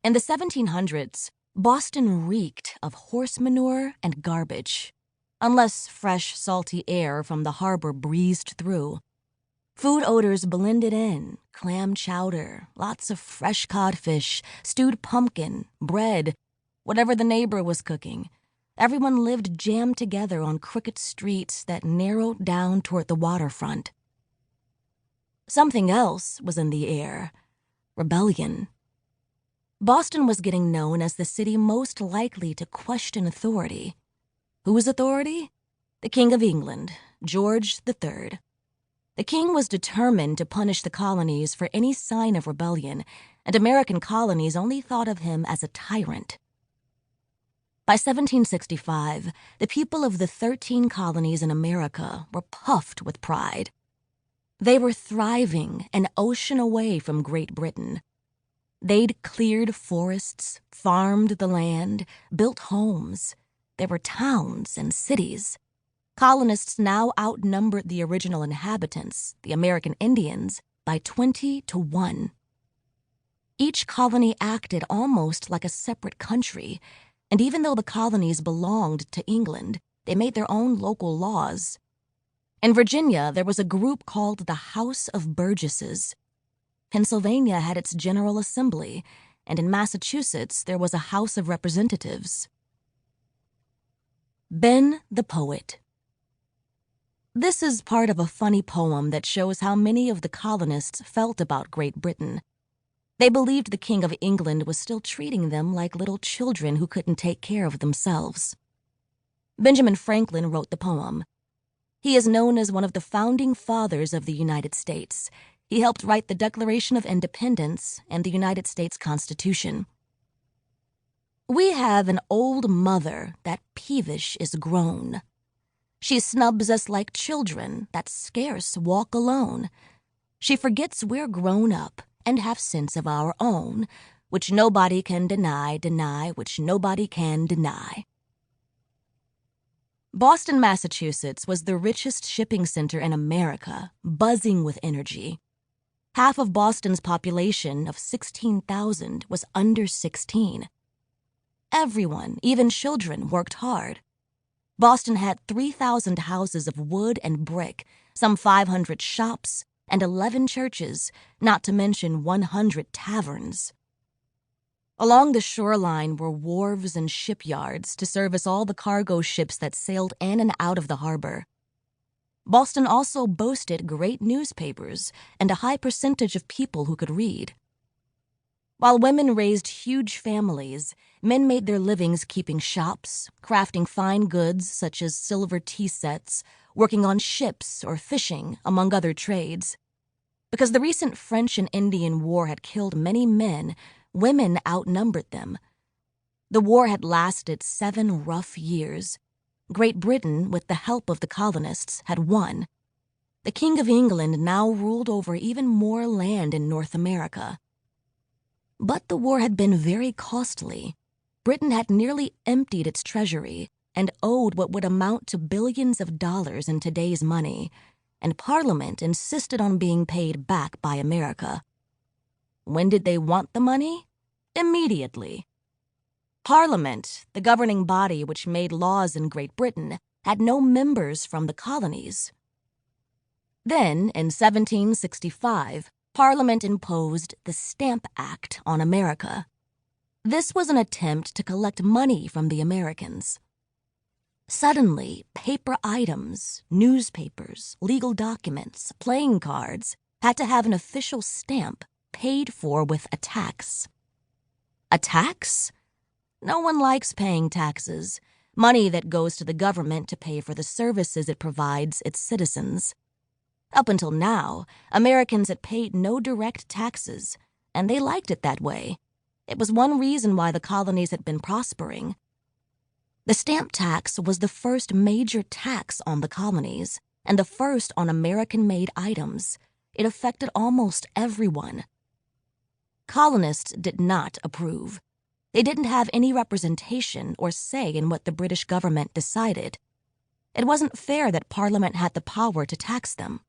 In the 1700s, Boston reeked of horse manure and garbage, unless fresh, salty air from the harbor breezed through. Food odors blended in: clam chowder, lots of fresh codfish, stewed pumpkin, bread, whatever the neighbor was cooking. Everyone lived jammed together on crooked streets that narrowed down toward the waterfront. Something else was in the air: rebellion. Boston was getting known as the city most likely to question authority. Whose authority? The King of England, George III. The king was determined to punish the colonies for any sign of rebellion, and American colonies only thought of him as a tyrant. By 1765, the people of the 13 colonies in America were puffed with pride. They were thriving an ocean away from Great Britain. They'd cleared forests, farmed the land, built homes. There were towns and cities. Colonists now outnumbered the original inhabitants, the American Indians, by 20-1. Each colony acted almost like a separate country, and even though the colonies belonged to England, they made their own local laws. In Virginia, there was a group called the House of Burgesses. Pennsylvania had its General Assembly, and in Massachusetts, there was a House of Representatives. Ben the Poet. This is part of a funny poem that shows how many of the colonists felt about Great Britain. They believed the King of England was still treating them like little children who couldn't take care of themselves. Benjamin Franklin wrote the poem. He is known as one of the founding fathers of the United States. He helped write the Declaration of Independence and the United States Constitution. We have an old mother that peevish is grown. She snubs us like children that scarce walk alone. She forgets we're grown up and have sense of our own, which nobody can deny, which nobody can deny. Boston, Massachusetts was the richest shipping center in America, buzzing with energy. Half of Boston's population of 16,000 was under 16. Everyone, even children, worked hard. Boston had 3,000 houses of wood and brick, some 500 shops, and 11 churches, not to mention 100 taverns. Along the shoreline were wharves and shipyards to service all the cargo ships that sailed in and out of the harbor. Boston also boasted great newspapers and a high percentage of people who could read. While women raised huge families, men made their livings keeping shops, crafting fine goods such as silver tea sets, working on ships or fishing, among other trades. Because the recent French and Indian War had killed many men, women outnumbered them. The war had lasted 7 rough years. Great Britain, with the help of the colonists, had won. The King of England now ruled over even more land in North America. But the war had been very costly. Britain had nearly emptied its treasury and owed what would amount to billions of dollars in today's money, and Parliament insisted on being paid back by America. When did they want the money? Immediately. Parliament, the governing body which made laws in Great Britain, had no members from the colonies. Then, in 1765, Parliament imposed the Stamp Act on America. This was an attempt to collect money from the Americans. Suddenly, paper items, newspapers, legal documents, playing cards had to have an official stamp paid for with a tax. A tax? No one likes paying taxes, money that goes to the government to pay for the services it provides its citizens. Up until now, Americans had paid no direct taxes, and they liked it that way. It was one reason why the colonies had been prospering. The stamp tax was the first major tax on the colonies, and the first on American-made items. It affected almost everyone. Colonists did not approve. They didn't have any representation or say in what the British government decided. It wasn't fair that Parliament had the power to tax them.